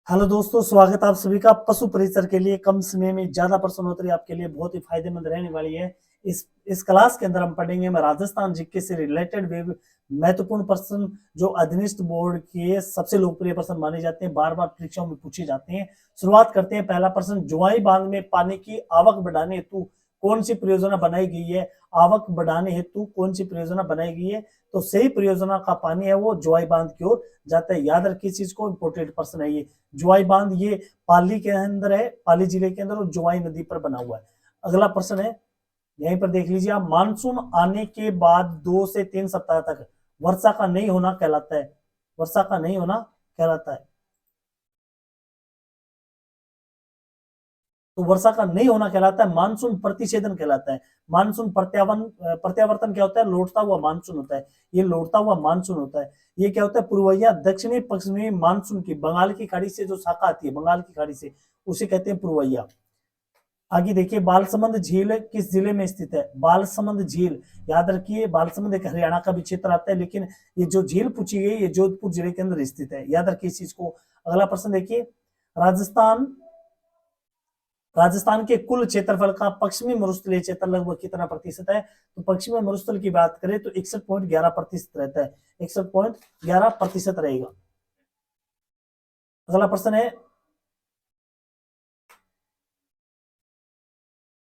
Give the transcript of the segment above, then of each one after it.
Hello दोस्तों, स्वागत है आप सभी का पशु परिचर के लिए। कम समय में ज्यादा प्रश्नोत्तरी आपके लिए बहुत ही फायदेमंद रहने वाली है। इस क्लास के अंदर हम पढ़ेंगे राजस्थान जीके से रिलेटेड वे महत्वपूर्ण प्रश्न जो अधीनस्थ बोर्ड के सबसे लोकप्रिय प्रश्न माने जाते हैं, बार बार परीक्षाओं में पूछे जाते हैं। शुरुआत करते हैं। पहला प्रश्न, जुआई बांध में पानी की आवक बढ़ाने हेतु कौन सी परियोजना बनाई गई है? आवक बढ़ाने हेतु कौन सी परियोजना बनाई गई है? तो सही परियोजना का पानी है वो जुआई बांध की ओर जाता है। याद रखिए चीज को, इंपोर्टेंट प्रश्न है ये। जुआई बांध ये पाली के अंदर है, पाली जिले के अंदर, और जुआई नदी पर बना हुआ है। अगला प्रश्न है, यहीं पर देख लीजिए आप, मानसून आने के बाद 2 से 3 सप्ताह तक वर्षा का नहीं होना कहलाता है। वर्षा का नहीं होना कहलाता है। तो वर्षा का नहीं होना कहलाता है मानसून प्रतिषेधन कहलाता है। मानसून प्रत्यावर्तन क्या होता है? लौटता हुआ मानसून होता है। ये लौटता हुआ मानसून होता है। ये क्या होता है? पूर्वैया दक्षिणी पश्चिमी मानसून की बंगाल की खाड़ी से जो शाखा आती है, बंगाल की खाड़ी से, उसे कहते हैं पूर्वैया। आगे देखिए, बालसमंद झील किस जिले में स्थित है? बालसमंद झील, याद रखिए, बालसमंद एक हरियाणा का भी क्षेत्र आता है, लेकिन ये जो झील पूछी गई ये जोधपुर जिले के अंदर स्थित है। याद रखिए इस चीज को। अगला प्रश्न देखिए, राजस्थान राजस्थान के कुल क्षेत्रफल का पश्चिमी मरुस्थलीय क्षेत्र लगभग कितना प्रतिशत है? तो पश्चिमी मरुस्थल की बात करें तो 61.11% रहता है। 61.11% रहेगा। अगला प्रश्न है,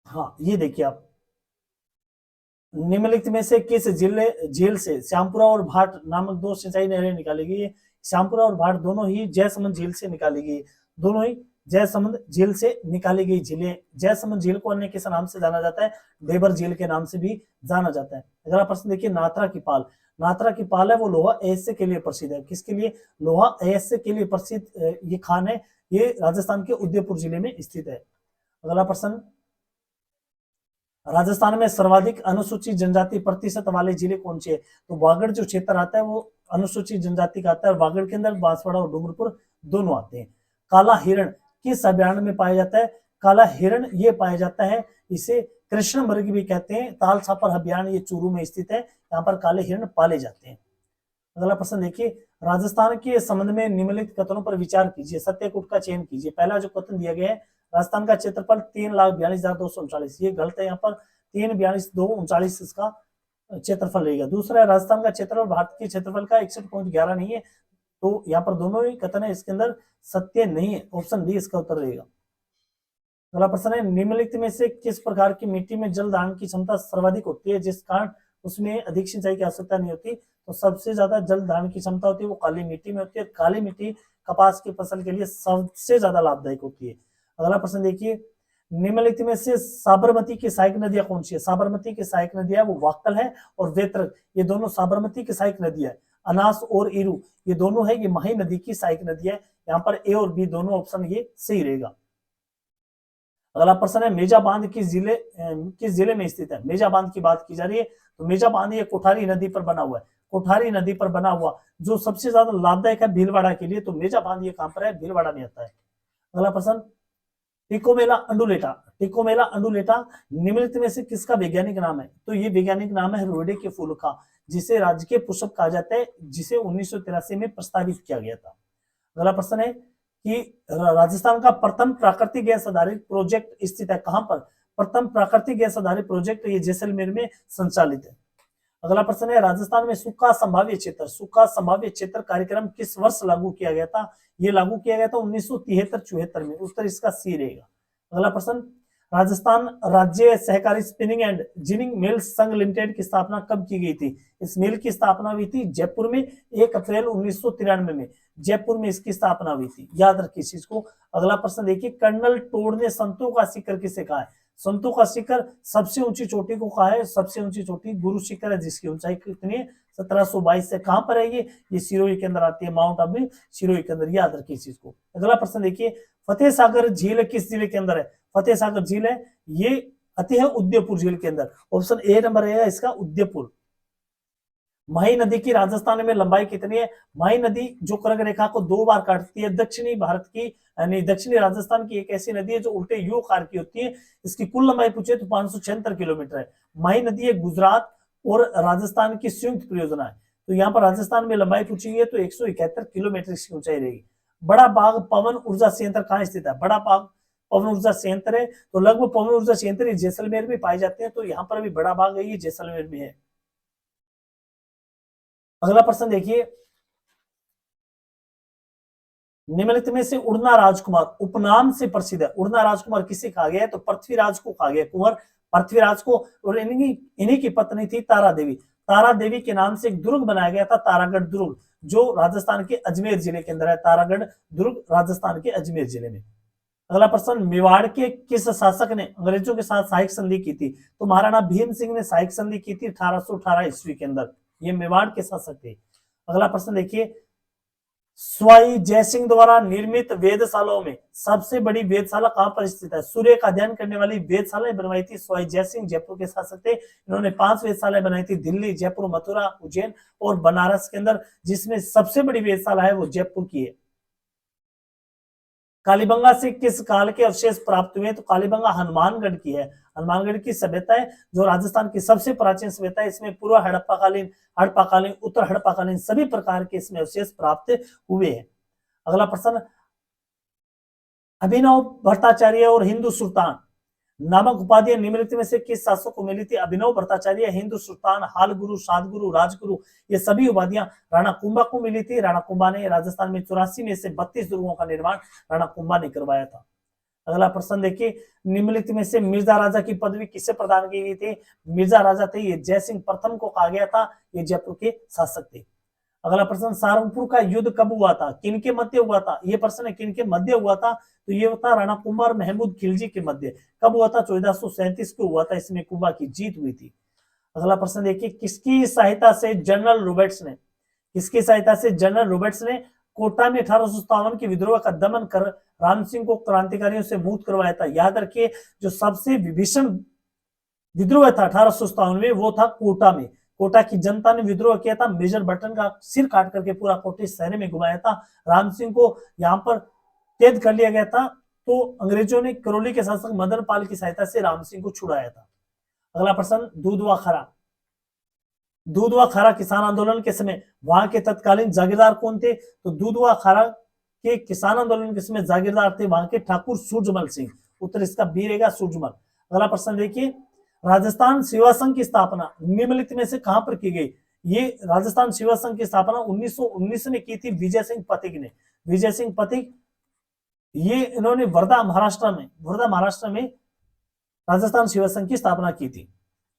हाँ ये देखिए आप, निम्नलिखित में से किस झील से श्यामपुरा और भाट नामक दो सिंचाई नहरें निकाली गई? श्यामपुरा और भाट दोनों ही जयसमंद झील से निकाली गई। दोनों ही जयसमंद झील से निकाली गई झीलें। जयसमंद झील को अन्य किस नाम से जाना जाता है? डेबर झील के नाम से भी जाना जाता है। अगला प्रश्न देखिए, नाथरा की पाल। नाथरा की पाल है वो लोहा अयस्क के लिए प्रसिद्ध है। किसके लिए? लोहा अयस्क के लिए प्रसिद्ध ये खान है। ये राजस्थान के उदयपुर जिले में स्थित है। अगला प्रश्न, राजस्थान में सर्वाधिक अनुसूचित जनजाति प्रतिशत वाले जिले कौन से है? तो वागड़ जो क्षेत्र आता है वो अनुसूचित जनजाति का आता है। वागड़ के अंदर बांसवाड़ा और डूंगरपुर दोनों आते हैं। काला हिरण किस अभ्यारण्य में पाया जाता है? काला हिरण ये पाया जाता है, इसे कृष्ण मृग भी कहते हैं। ताल छापर अभ्यारण्य ये चूरू में स्थित है। यहाँ पर काले हिरण पाले जाते हैं। अगला प्रश्न देखिए, राजस्थान के संबंध में निम्नलिखित कथनों पर विचार कीजिए, सत्य कूट का चयन कीजिए। पहला जो कथन दिया गया है, राजस्थान का क्षेत्रफल 3,42,239, ये गलत है। यहाँ पर 3,42,239 इसका क्षेत्रफल रहेगा। दूसरा है, राजस्थान का क्षेत्रफल भारत के क्षेत्रफल का 61.11 नहीं है। तो यहाँ पर दोनों ही कथन है, इसके अंदर सत्य नहीं है। ऑप्शन डी इसका उत्तर रहेगा। अगला प्रश्न है, निम्नलिखित में से किस प्रकार की मिट्टी में जल धारण की क्षमता सर्वाधिक होती है, जिस कारण उसमें अधिक सिंचाई की आवश्यकता नहीं होती? तो सबसे ज्यादा जल धारण की क्षमता होती है वो काली मिट्टी में होती है। काली मिट्टी कपास की फसल के लिए सबसे ज्यादा लाभदायक होती है। अगला प्रश्न देखिए, निम्नलिखित में से साबरमती की सहायक नदियां कौन सी है? साबरमती की सहायक नदियां वो वाक्कल है और वेत्रक, ये दोनों साबरमती की सहायक नदियां है। अनास और इरू ये दोनों है, ये मही नदी की सहायक नदियां है। यहाँ पर ए और बी दोनों ऑप्शन ये सही रहेगा। अगला प्रश्न है, मेजा बांध किस जिले में स्थित है? मेजा बांध की बात की जा रही है, तो मेजा बांध ये कोठारी नदी पर बना हुआ है। कोठारी नदी पर बना हुआ जो सबसे ज्यादा लाभदायक है भीलवाड़ा के लिए, तो मेजा बांध ये कहां पर है? भीलवाड़ा में आता है। अगला प्रश्न, टिकोमेला अंडुलेटा। टिकोमेला अंडुलेटा निम्नलिखित में से किसका वैज्ञानिक नाम है? तो ये वैज्ञानिक नाम है रोडे के फूल का, जिसे राज्य के पुष्प कहा जाता है, जिसे 1983 में प्रस्तावित किया गया था। अगला प्रश्न है कि राजस्थान का प्रथम प्राकृतिक गैस आधारित प्रोजेक्ट स्थित है कहां पर? प्रथम प्राकृतिक गैस आधारित प्रोजेक्ट ये जैसलमेर में संचालित है। अगला प्रश्न है, राजस्थान में सूखा संभाव्य क्षेत्र कार्यक्रम किस वर्ष लागू किया गया था? ये लागू किया गया था 1973-74 में। उत्तर इसका सी रहेगा। अगला प्रश्न, राजस्थान राज्य सहकारी स्पिनिंग एंड जिनिंग मिल्स संघ लिमिटेड की स्थापना कब की गई थी? इस मिल की स्थापना हुई थी जयपुर में 1 अप्रैल 1993 में। जयपुर में इसकी स्थापना हुई थी, याद रखिए इस चीज को। अगला प्रश्न देखिए, कर्नल टोड ने संतों का शिखर किसे कहा है? संतों का शिखर सबसे ऊंची चोटी को कहा है। सबसे ऊंची चोटी गुरु शिखर है, जिसकी ऊंचाई कितनी है? 1722 से। कहां पर है ये सिरोही के अंदर आती है, माउंट आबू सिरोही के अंदर, याद रखिए इस चीज को। अगला प्रश्न देखिए, फतेह सागर झील किस जिले के अंदर है? फतेह सागर झील है ये आती है उदयपुर जिले के अंदर। ऑप्शन ए नंबर रहेगा इसका, उदयपुर। माही नदी की राजस्थान में लंबाई कितनी है? माही नदी जो कर्क रेखा को 2 बार काटती है, दक्षिणी भारत की यानी दक्षिणी राजस्थान की एक ऐसी नदी है जो उल्टे यू आकार की होती है। इसकी कुल लंबाई पूछे तो 576 किलोमीटर है। माही नदी है गुजरात और राजस्थान की संयुक्त परियोजना है। तो यहाँ पर राजस्थान में लंबाई पूछी है तो 171 किलोमीटर की ऊंचाई रहेगी। बड़ा बाग पवन ऊर्जा संयंत्र कहाँ स्थित है? बड़ा बाग पवन ऊर्जा संयंत्र है, तो लगभग पवन ऊर्जा संयंत्र जैसलमेर में पाए जाते हैं, तो यहाँ पर भी बड़ा बाग है, ये जैसलमेर में है। अगला प्रश्न देखिए, निम्नलिखित में से उड़ना राजकुमार उपनाम से प्रसिद्ध है। उड़ना राजकुमार किसे कहा गया है? तो पृथ्वीराज को कहा गया, कुंवर पृथ्वीराज को। और इन्हीं की पत्नी थी तारा देवी। तारा देवी के नाम से एक दुर्ग बनाया गया था, तारागढ़ दुर्ग, जो राजस्थान के अजमेर जिले के अंदर है। तारागढ़ दुर्ग राजस्थान के अजमेर जिले में। अगला प्रश्न, मेवाड़ के किस शासक ने अंग्रेजों के साथ सहायक संधि की थी? तो महाराणा भीम सिंह ने सहायक संधि की थी 1818 ईस्वी के अंदर। ये मेवाड़ के शासक थे। अगला प्रश्न देखिए, स्वाई जयसिंह द्वारा निर्मित वेधशालाओं में सबसे बड़ी वेधशाला कहां पर स्थित है? सूर्य का अध्ययन करने वाली वेधशालाएं बनवाई थी स्वाई जयसिंह, जयपुर के शासक थे। इन्होंने 5 वेधशालाएं बनाई थी, दिल्ली, जयपुर, मथुरा, उज्जैन और बनारस के अंदर, जिसमें सबसे बड़ी वेधशाला है वो जयपुर की है। कालीबंगा से किस काल के अवशेष प्राप्त हुए? तो कालीबंगा हनुमानगढ़ की है। हनुमानगढ़ की सभ्यता है जो राजस्थान की सबसे प्राचीन सभ्यता है। इसमें पूर्व हड़प्पाकालीन, उत्तर हड़प्पाकालीन सभी प्रकार के इसमें अवशेष प्राप्त हुए हैं। अगला प्रश्न, अभिनव भट्टाचार्य और हिंदू सुल्तान नामक उपाधियां निम्नलिखित में से किस शासक को मिली थी? अभिनव भट्टाचार्य, हिंदू सुल्तान, हाल गुरु, सातगुरु, राजगुरु, ये सभी उपाधियां राणा कुंभा को मिली थी। राणा कुंभा ने राजस्थान में 84 में से 32 दुर्गों का निर्माण राणा कुंभा ने करवाया था। अगला प्रश्न देखिए, निम्नलिखित में से मिर्जा राजा की पदवी किसे प्रदान की गई थी? मिर्जा राजा थे, ये जयसिंह प्रथम को कहा गया था, ये जयपुर के शासक थे। अगला प्रश्न, सहारनपुर का युद्ध कब हुआ था? किनके मध्य हुआ था? ये प्रश्न है, किनके मध्य हुआ था? तो ये होता राणा कुंभा और महमूद खिलजी के मध्य। कब हुआ था? 1437 को हुआ था, इसमें कुंभा की जीत हुई थी। अगला प्रश्न देखिए, किसकी सहायता से जनरल रॉबर्ट्स ने कोटा में 1857 के विद्रोह का दमन कर राम सिंह को क्रांतिकारियों से मुक्त करवाया था? याद रखिए, जो सबसे विभीषण विद्रोह था 1857 में, वो था कोटा में। कोटा की जनता ने विद्रोह किया था, मेजर बटन का सिर काट करके पूरा कोटे शहर में घुमाया था। राम सिंह को यहाँ पर कैद कर लिया गया था, तो अंग्रेजों ने करौली के शासक मदन पाल की सहायता से राम सिंह को छुड़ाया था। अगला प्रश्न, दूधवा खारा किसान आंदोलन के समय वहां के तत्कालीन जागीरदार कौन थे? तो दूधवा खारा के किसान आंदोलन के समय जागीरदार थे वहां के ठाकुर सूरजमल सिंह। उत्तर इसका बी रहेगा, सूरजमल। अगला प्रश्न देखिए, राजस्थान सेवा संघ की स्थापना निम्नलिखित में से कहां पर की गई? ये राजस्थान सेवा संघ की स्थापना 1919 में की थी विजय सिंह पथिक ने। विजय सिंह पथिक, ये इन्होंने वर्धा महाराष्ट्र में राजस्थान सेवा संघ की स्थापना की थी।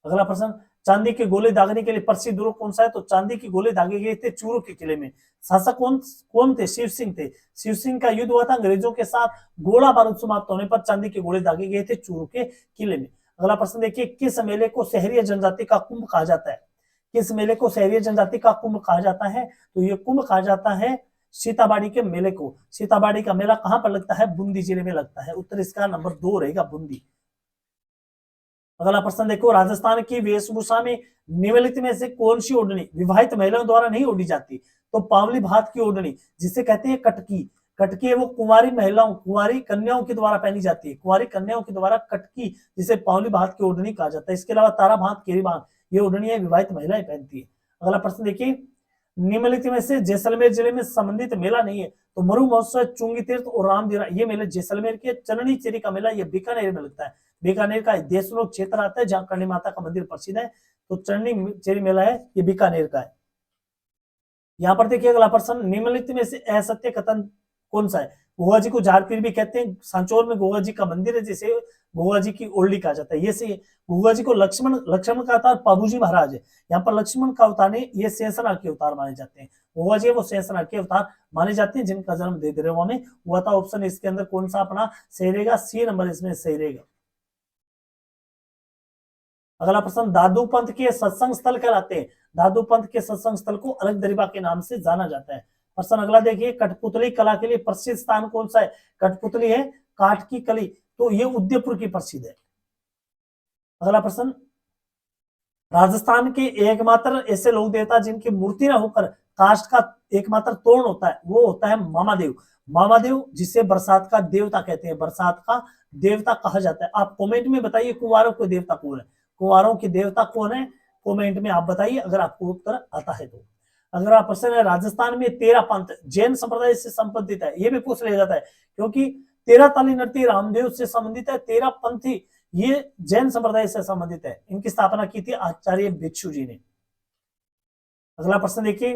अगला प्रश्न, चांदी के गोले दागने के लिए प्रसिद्ध दुर्ग कौन सा है? तो चांदी के गोले दागे गए थे चूरू के किले में। शासक कौन थे? शिव सिंह थे। शिव सिंह का युद्ध हुआ था अंग्रेजों के साथ, गोला बारूद समाप्त होने पर चांदी के गोले दागे गए थे चूरू के किले में। अगला प्रश्न देखिए, किस मेले को शहरी जनजाति का कुंभ कहा जाता है? किस मेले को शहरी जनजाति का कुंभ कहा जाता है? तो ये कुंभ कहा जाता है सीताबाड़ी के मेले को। सीताबाड़ी का मेला कहां पर लगता है? बूंदी जिले में लगता है। उत्तर इसका नंबर 2 रहेगा, बूंदी। अगला प्रश्न देखो, राजस्थान की वेशभूषा में निम्नलिखित में से कौन सी ओढ़नी विवाहित महिलाओं द्वारा नहीं ओढ़ी जाती? तो पावली भात की ओढ़नी, जिसे कहते हैं कटकी। कटकी है वो कुंवारी कन्याओं के द्वारा पहनी जाती है। कुंवारी कन्याओं के द्वारा कटकी, जिसे पावली भात की ओढ़नी कहा जाता है। इसके अलावा तारा भात, केरी भात, ये ओढ़नी विवाहित महिलाएं पहनती है। अगला प्रश्न देखिए, निम्नलिखित में से जैसलमेर जिले में संबंधित मेला नहीं है? तो मरु महोत्सव, चुंगी तीर्थ और रामधीरा, ये मेले जैसलमेर के। चननी चेरी का मेला ये बीकानेर में लगता है। बीकानेर का देशनोक क्षेत्र आता है जहां करणी माता का मंदिर प्रसिद्ध है, तो चननी चेरी मेला है ये बीकानेर का है। यहाँ पर देखिए अगला प्रश्न, निम्नलिखित में से असत्य कथन कौन सा है? गोगा जी को झारपीर भी कहते हैं। सांचौर में गोगा जी का मंदिर है जिसे गोगा जी की ओरली कहा जाता है। ये सही है। गोगा जी को लक्ष्मण का अवतार पाबूजी महाराज है। यहाँ पर लक्ष्मण का अवतार नहीं, ये शेषनाग के अवतार माने जाते हैं। गोगा जी वो शेषनाग के अवतार माने जाते हैं जिनका जन्म देदरेवा में हुआ था। ऑप्शन इसके अंदर कौन सा अपना सही रहेगा? सी नंबर इसमें सही रहेगा। अगला प्रश्न, दादू पंथ के सत्संग स्थल कहलाते हैं? दादू पंथ के सत्संग स्थल को अलग दरबार के नाम से जाना जाता है। प्रश्न अगला देखिए, कठपुतली कला के लिए प्रसिद्ध स्थान कौन सा है? कठपुतली है काठ की कली, तो ये उदयपुर की प्रसिद्ध है। अगला प्रश्न, राजस्थान के एकमात्र ऐसे लोक देवता जिनकी मूर्ति न होकर काष्ठ का एकमात्र तोरण होता है, वो होता है मामादेव। मामादेव जिसे बरसात का देवता कहते हैं, बरसात का देवता कहा जाता है। आप कमेंट में बताइए कुंवारों के देवता कौन है? कुंवारों के देवता कौन है? कमेंट में आप बताइए अगर आपको उत्तर आता है तो। अगला प्रश्न है, राजस्थान में 13 पंथ जैन संप्रदाय से संबंधित है, ये भी पूछ लिया जाता है क्योंकि 13 ताली नृत्य रामदेव से संबंधित है, 13 पंथी ये जैन संप्रदाय से संबंधित है। इनकी स्थापना की थी आचार्य भिक्षु जी ने। अगला प्रश्न देखिए,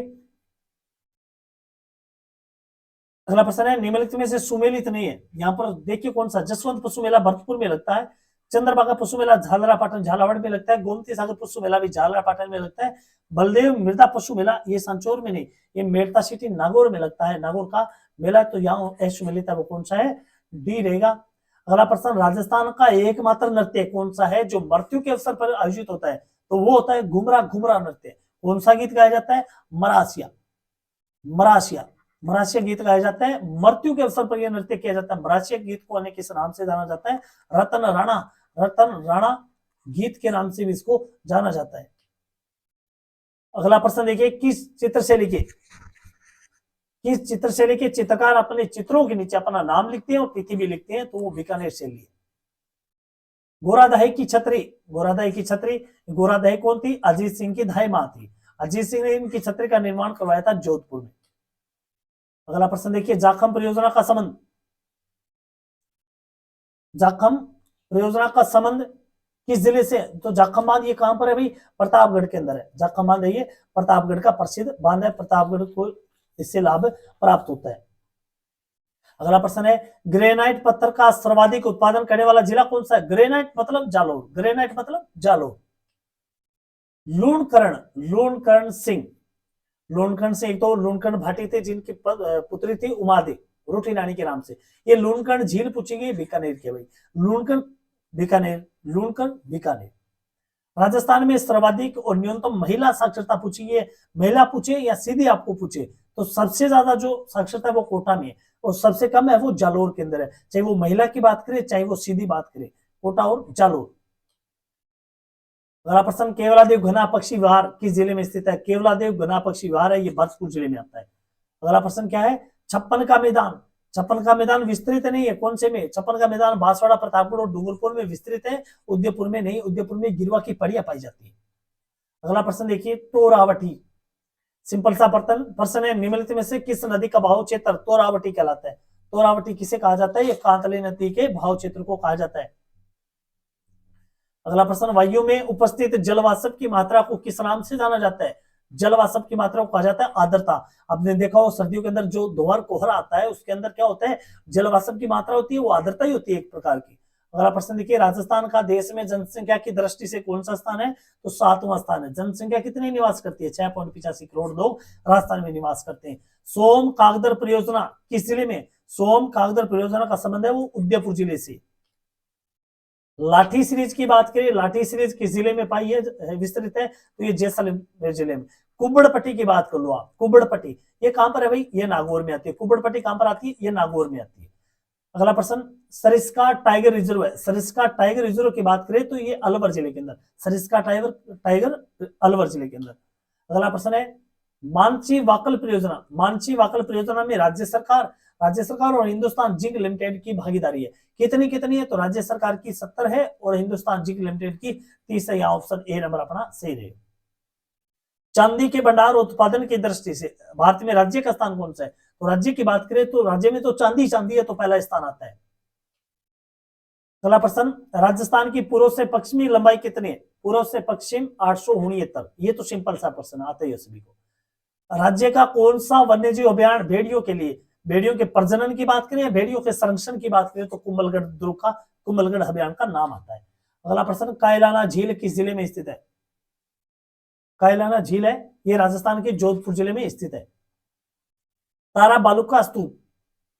अगला प्रश्न है, निम्नलिखित में से सुमेलित नहीं है। यहाँ पर देखिए कौन सा, जसवंत पशु मेला भरतपुर में लगता है, चंद्रभागा पशु मेला झालरापाटन झालावाड़ में लगता है, गोमती सागर पशु मेला भी झालरापाटन में लगता है, बलदेव मृदा पशु मेला ये सांचौर में नहीं, ये मेड़ता सिटी नागौर में लगता है, नागौर का मेला। तो यहाँ असुमेलित है वो कौन सा है, डी रहेगा। अगला प्रश्न, राजस्थान का एकमात्र नृत्य कौन सा है जो मृत्यु के अवसर पर आयोजित होता है, तो वो होता है घुमरा घुमरा नृत्य। कौन सा गीत गाया जाता है, मरासिया, मरासिया, मरासिया गीत गाया जाता है, मृत्यु के अवसर पर यह नृत्य किया जाता है। मरासिया गीत को अन्य किस नाम से जाना जाता है, रतन राणा, रतन राणा गीत के नाम से भी इसको जाना जाता है। अगला प्रश्न देखिए, किस चित्रशैली के चित्रकार अपने चित्रों के नीचे अपना नाम लिखते हैं और तिथि भी लिखते हैं, तो वो बीकानेर शैली है। गोरादही की छतरी, गोरादही की छतरी, गोरादही कौन थी, अजीत सिंह की धाई मां थी। अजीत सिंह ने इनकी छतरी का निर्माण करवाया था जोधपुर में। अगला प्रश्न देखिए, जाखम परियोजना का संबंध, जाखम परियोजना का संबंध किस जिले से, तो जाखम बांध ये कहां पर है भाई, प्रतापगढ़ के अंदर है। जाखम बांध है ये प्रतापगढ़ का प्रसिद्ध बांध है, प्रतापगढ़ को इससे लाभ प्राप्त होता है। अगला प्रश्न है, ग्रेनाइट पत्थर का सर्वाधिक उत्पादन करने वाला जिला कौन सा है, ग्रेनाइट मतलब जालोर, ग्रेनाइट मतलब जालोर। लूणकरण, लूणकरण सिंह, लूणकरण सिंह, एक तो लूणकरण भाटी थे जिनकी पुत्री थी उमादे रोटी रानी के नाम से। ये लूणकरण झील पूछी गई बीकानेर के भाई, लूणकरण बीकानेर, लूणकरण बीकानेर। राजस्थान में सर्वाधिक और न्यूनतम महिला साक्षरता पूछी है, महिला पूछे या सीधी आपको पूछे, तो सबसे ज्यादा जो साक्षरता है वो कोटा में है और सबसे कम है वो जालोर के अंदर है, चाहे वो महिला की बात करे चाहे वो सीधी बात करे, कोटा और जालोर। अगला प्रश्न, केवलादेव घना पक्षी विहार किस जिले में स्थित है, केवलादेव घना पक्षी विहार है ये भरतपुर जिले में आता है। अगला प्रश्न क्या है, छप्पन का मैदान, छप्पन का मैदान विस्तृत नहीं है, कौन से में, छप्पन का मैदान बांसवाड़ा, प्रतापगढ़ और डूंगरपुर में विस्तृत है, उदयपुर में नहीं, उदयपुर में गिरवा की पड़िया पाई जाती है। अगला प्रश्न देखिए, तोरावटी, सिंपल सा प्रश्न है, निम्नलिखित में से किस नदी का बहाव क्षेत्र तोरावटी कहलाता है, तोरावटी किसे कहा जाता है, ये कांतली नदी के बहाव क्षेत्र को कहा जाता है। अगला प्रश्न, वायु में उपस्थित जलवाष्प की मात्रा को किस नाम से जाना जाता है, जलवाष्प की मात्रा को कहा जाता है आर्द्रता। आपने देखा हो सर्दियों के अंदर जो दोहर कोहरा आता है उसके अंदर क्या होता है, जलवाष्प की मात्रा होती है, वो आर्द्रता ही होती है एक प्रकार की। अगला प्रश्न देखिए, राजस्थान का देश में जनसंख्या की दृष्टि से कौन सा स्थान है, तो 7वां स्थान है। जनसंख्या कितनी निवास करती है, 6.85 करोड़ लोग राजस्थान में निवास करते हैं। सोम कागदर परियोजना किस जिले में, सोम कागदर परियोजना का संबंध है वो उदयपुर जिले से। लाठी सीरीज की बात करें, लाठी सीरीज किस जिले में पाई है, विस्तृत है, तो ये जैसलमेर जिले में। कुबड़पट्टी की बात कर लो आप, कुबड़पट्टी ये कहां पर है भाई, ये नागौर में आती है, कुबड़पट्टी कहां पर आती है, ये नागौर में आती है। अगला प्रश्न, सरिस्का टाइगर रिजर्व है, सरिस्का टाइगर रिजर्व की बात करें तो ये अलवर जिले के अंदर, सरिस्का टाइगर अलवर जिले के अंदर। अगला प्रश्न है, मानसी वाकल परियोजना, मानसी वाकल परियोजना में राज्य सरकार और हिंदुस्तान जिंक लिमिटेड की भागीदारी है, कितनी कितनी है, तो राज्य सरकार की 70 है और हिंदुस्तान जिंक लिमिटेड की 30 है, ऑप्शन ए नंबर अपना सही रहेगा। चांदी के भंडार उत्पादन की दृष्टि से भारत में राज्य का स्थान कौन सा है, तो राज्य की बात करें तो राज्य में तो चांदी है, तो पहला स्थान आता है। अगला प्रश्न, राजस्थान की पूर्व से पश्चिमी लंबाई कितनी है, पूर्व से पश्चिम 869, ये तो सिंपल सा प्रश्न आता ही है सभी को। राज्य का कौन सा वन्यजीव अभ्यारण्य भेड़ियों के लिए, भेड़ियों के प्रजनन की बात करें या भेड़ियों के संरक्षण की बात करें, तो कुंभलगढ़ दुर्ग का कुंभलगढ़ अभियान का नाम आता है। अगला प्रश्न, कायलाना झील किस जिले में स्थित है, कायलाना झील है ये राजस्थान के जोधपुर जिले में स्थित है। तारा बालुका स्तूप,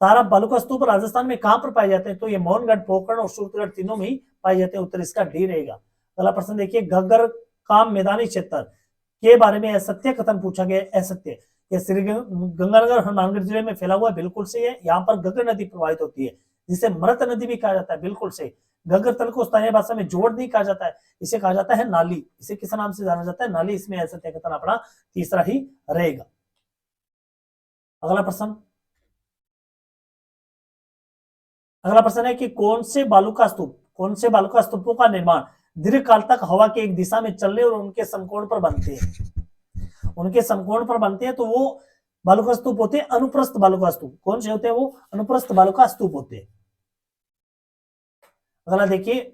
तारा बालुका स्तूप राजस्थान में कहां पर पाए जाते हैं, तो ये मोहनगढ़, पोखरण और सूरतगढ़ तीनों में ही पाए जाते हैं, उत्तर इसका डी रहेगा। अगला प्रश्न देखिए, घग्गर काम मैदानी क्षेत्र के बारे में असत्य कथन पूछा गया, असत्य, ये श्री गंगानगर हनुमानगढ़ जिले में फैला हुआ है, बिल्कुल सही है। यहाँ पर घग्गर नदी प्रवाहित होती है जिसे मृत नदी भी कहा जाता है, बिल्कुल सही। घग्गर तल को स्थानीय भाषा में जोड़ नहीं कहा जाता है, इसे कहा जाता है नाली, इसे किस नाम से जाना जाता है, नाली, इसमें असत्य कथन अपना तीसरा ही रहेगा। अगला प्रश्न, अगला प्रश्न है कि कौन से बालुका स्तूपों का निर्माण दीर्घकाल तक हवा के एक दिशा में चलने और उनके समकोण पर बनते हैं। उनके समकोण पर बनते हैं तो वो बालू का स्तूप होते हैं अनुप्रस्थ बालू का स्तूप। कौन से होते हैं? वो अनुप्रस्थ बालू का स्तूप होते हैं। अगला देखिए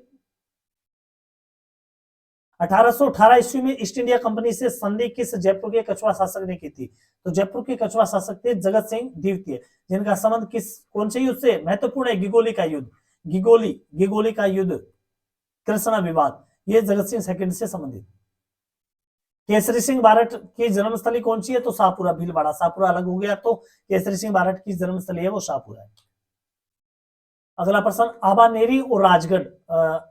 1818 ईस्वी में ईस्ट इंडिया कंपनी से संधि किस जयपुर के कछुआ शासक ने की थी? तो जयपुर के कछुआ शासक थे जगत सिंह द्वितीय, जिनका संबंध किस कौन से युद्ध से महत्वपूर्ण है? गिगोली का युद्ध। गिगोली का युद्ध, कृष्णा विवाद, ये जगत सिंह सेकंड से संबंधित। केसरी सिंह बारट की जन्मस्थली कौन सी है? तो शाहपुरा भीलवाड़ा। शाहपुरा अलग हो गया तो केसरी सिंह बारट की जन्मस्थली है वो शाहपुरा है। अगला प्रश्न आबानेरी और राजगढ़,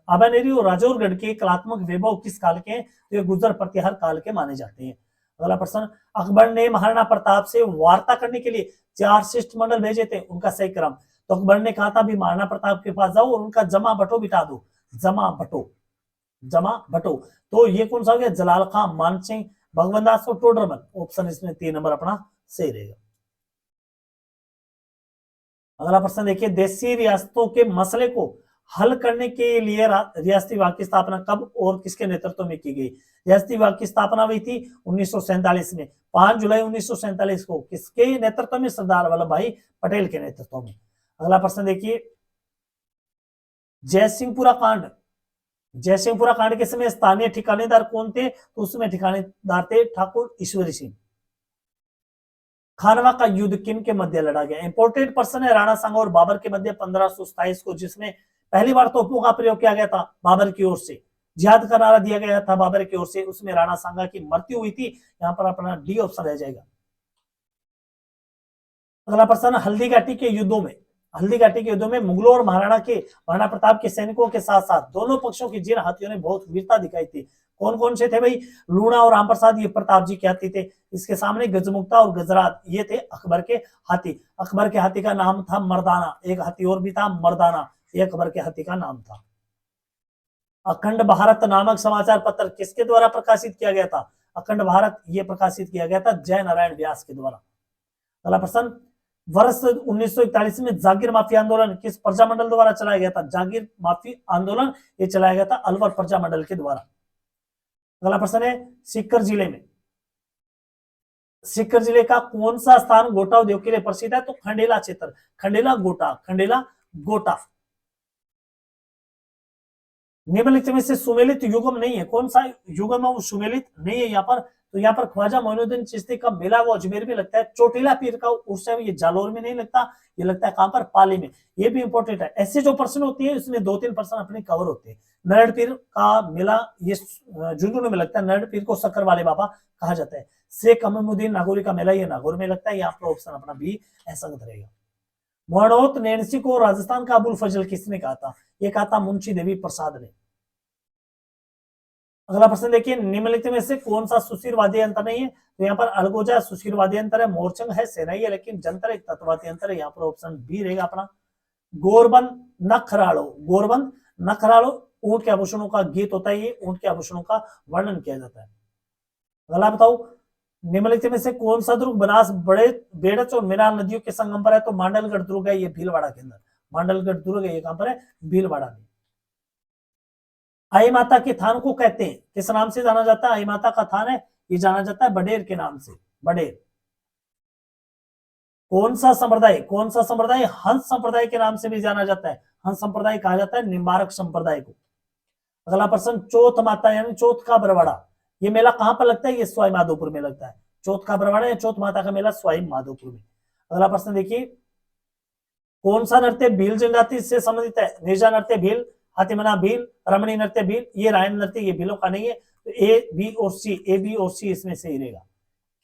आबानेरी और राजौरगढ़ के कलात्मक वैभव किस काल के हैं? तो ये गुर्जर प्रतिहार काल के माने जाते हैं। अगला प्रश्न अकबर ने महाराणा प्रताप से वार्ता करने के लिए 4 शिष्टमंडल भेजे थे, उनका सही क्रम। तो अकबर ने कहा था भी महाराणा प्रताप के पास जाओ और उनका जमा बटो बिठा दो। जमा बटो। तो ये कौन सा हो गया? जलाल खां, मान सिंह, भगवंत दास और टोडरमल। ऑप्शन इसमें 3 नंबर अपना सही रहेगा। अगला प्रश्न देखिए देशी रियासतों के मसले को हल करने के लिए रियासती विभाग की स्थापना कब और किसके नेतृत्व में की गई? रियासती विभाग की स्थापना हुई थी 1947 में, 5 जुलाई 1947 को। किसके नेतृत्व में? सरदार वल्लभ भाई पटेल के नेतृत्व में। अगला प्रश्न देखिए जयसिंहपुरा कांड के समय स्थानीय ठिकानेदार कौन थे? तो उसमें ठिकानेदार थे ठाकुर ईश्वरी सिंह। खानवा का युद्ध किन के मध्य लड़ा गया? इंपोर्टेंट पर्सन है राणा सांगा और बाबर के मध्य 1527 को, जिसमें पहली बार तोपों का प्रयोग किया गया था बाबर की ओर से, जिहाद का नारा दिया गया था बाबर की ओर से, उसमें राणा सांगा की मृत्यु हुई थी। यहां पर अपना डी ऑप्शन रह जाएगा। अगला प्रश्न हल्दीघाटी के युद्धों में मुगलों और महाराणा प्रताप के सैनिकों के साथ साथ दोनों पक्षों की जिन हाथियों ने बहुत वीरता दिखाई थी, कौन कौन से थे भाई? लूणा और राम प्रसाद, ये प्रताप जी के हाथी थे। इसके सामने गजमुक्ता और गजरात, ये थे अकबर के हाथी। अकबर के हाथी का नाम था मर्दाना, एक हाथी और भी था मर्दाना, ये अकबर के हाथी का नाम था। अखंड भारत नामक समाचार पत्र किसके द्वारा प्रकाशित किया गया था? अखंड भारत ये प्रकाशित किया गया था जय नारायण व्यास के द्वारा। अगला प्रश्न वर्ष 1941 में जागीर माफी आंदोलन किस प्रजामंडल द्वारा चलाया गया था? जागीर माफी आंदोलन ये चलाया गया था अलवर प्रजामंडल के द्वारा। अगला प्रश्न है सीकर जिले का कौन सा स्थान गोटा उद्योग के लिए प्रसिद्ध है? तो खंडेला क्षेत्र, खंडेला गोटा। निम्नलिखित में से सुमेलित युगम नहीं है, कौन सा युगम है वो सुमेलित नहीं है यहाँ पर? तो यहाँ पर ख्वाजा मोइनुद्दीन चिश्ती का मेला वो अजमेर में लगता है। चोटीला पीर का उत्सव ये जालोर में नहीं लगता, ये लगता है कहां पर? पाली में। ये भी इंपॉर्टेंट है। ऐसे जो प्रश्न होती है इसमें 2-3 प्रश्न अपने कवर होते हैं। नरड़ पीर का मेला ये झुंझुनू में लगता है। नरड़ पीर को शक्कर वाले बाबा कहा जाता है। शेख अमीमुद्दीन नागौरी का मेला ये नागौर में लगता है। यहाँ पर ऑप्शन अपना भी असंगत रहेगा। मोहनोत नैन्सी को राजस्थान का अबुल फजल किसने कहा था? ये कहा था मुंशी देवी प्रसाद ने। अगला प्रश्न देखिए निम्नलिखित में से कौन सा सुशीर वाद्य यंत्र नहीं है? तो यहाँ पर अलगोजा सुशीर वाद्य यंत्र है, मोरचंग है, सेनाई है, लेकिन जंतर एक तत्वाती यंत्र है। यहाँ पर ऑप्शन बी रहेगा अपना। गोरबंद नखरालो ऊंट के आभूषणों का गीत होता है, ये ऊंट के आभूषणों का वर्णन किया जाता है। अगला बताओ निम्नलिखित में से कौन सा दुर्ग बनास बेड़च और मीनार नदियों के संगम पर है? तो मांडलगढ़ दुर्ग है, ये भीलवाड़ा के अंदर। मांडलगढ़ दुर्ग है, ये कहां पर है? भीलवाड़ा में। आई माता के थान को कहते हैं किस नाम से जाना जाता है? आई माता का थान है ये जाना जाता है बडेर के नाम से, बडेर। कौन सा संप्रदाय हंस संप्रदाय के नाम से भी जाना जाता है? हंस संप्रदाय कहा जाता है निम्बारक संप्रदाय को। अगला प्रश्न चौथ माता यानी चौथ का बरवाड़ा, ये मेला कहां पर लगता है? ये सवाई माधोपुर में लगता है। चौथ का बरवाड़ा या चौथ माता का मेला सवाई माधोपुर में। अगला प्रश्न देखिए कौन सा नृत्य भील जनजाति से संबंधित है? नेजा नृत्य भील, हाथीमना भील, रमणी नृत्य भील, ये रायन नृत्य ये भीलों का नहीं है। तो ए बी और सी इसमें सही रहेगा।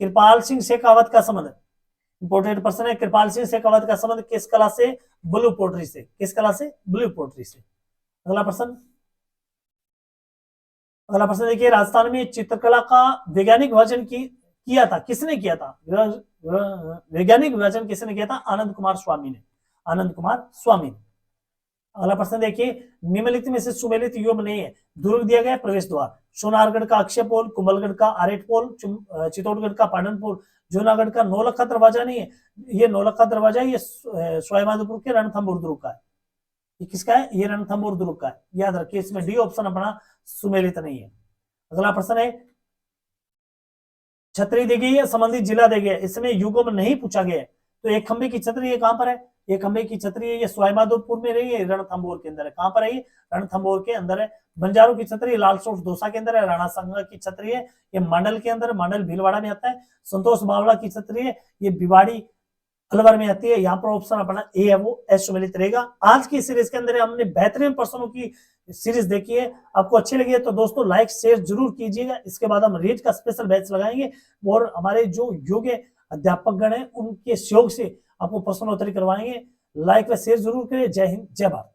कृपाल सिंह शेखावत का संबंध, इंपोर्टेंट प्रश्न है, कृपाल सिंह शेखावत का संबंध किस कला से? ब्लू पोट्री से। किस कला से? ब्लू पोट्री से। अगला प्रश्न देखिए राजस्थान में चित्रकला का वैज्ञानिक विभाजन किया था, किसने किया था? वैज्ञानिक विभाजन किसने किया था? आनंद कुमार स्वामी ने। अगला प्रश्न देखिए निम्नलिखित में से सुमेलित युग नहीं है। दुर्ग दिया गया प्रवेश द्वार, सोनारगढ़ का अक्षय पोल, कुंभलगढ़ का आरेट पोल, चित्तौड़गढ़ का पाटन पोल, जूनागढ़ का नौलखा दरवाजा नहीं है, ये नौलखा दरवाजा ये सवाई माधोपुर के रणथंभौर दुर्ग का है। ये किसका है? ये रणथंभौर दुर्ग का है, याद रखिए। इसमें डी ऑप्शन अपना सुमेलित नहीं है। अगला प्रश्न है छतरी दी गई है, संबंधित जिला दे गया, इसमें युगों में नहीं पूछा गया है। तो एक खंबे की छतरी है कहां पर है, एक खंबे की छतरी है ये सवाईमाधोपुर में रही है, रणथंभौर के अंदर है। कहां पर है ये, रणथंभौर के अंदर है। बंजारों की छतरी लालसोट दौसा के अंदर है। राणा संघ की छतरी है ये मंडल के अंदर, मंडल भीलवाड़ा में आता है। संतोष बावला की छतरी है ये भिवाड़ी अलवर में आती है। यहाँ पर ऑप्शन अपना ए है वो अश्वमेलित रहेगा। आज की सीरीज के अंदर हमने बेहतरीन प्रश्नों की सीरीज देखी है। आपको अच्छी लगी है तो दोस्तों लाइक शेयर जरूर कीजिएगा। इसके बाद हम रीट का स्पेशल बैच लगाएंगे और हमारे जो योग्य अध्यापक गण है उनके सहयोग से आपको प्रश्नोत्तरी करवाएंगे। लाइक व शेयर जरूर करें। जय हिंद, जय भारत।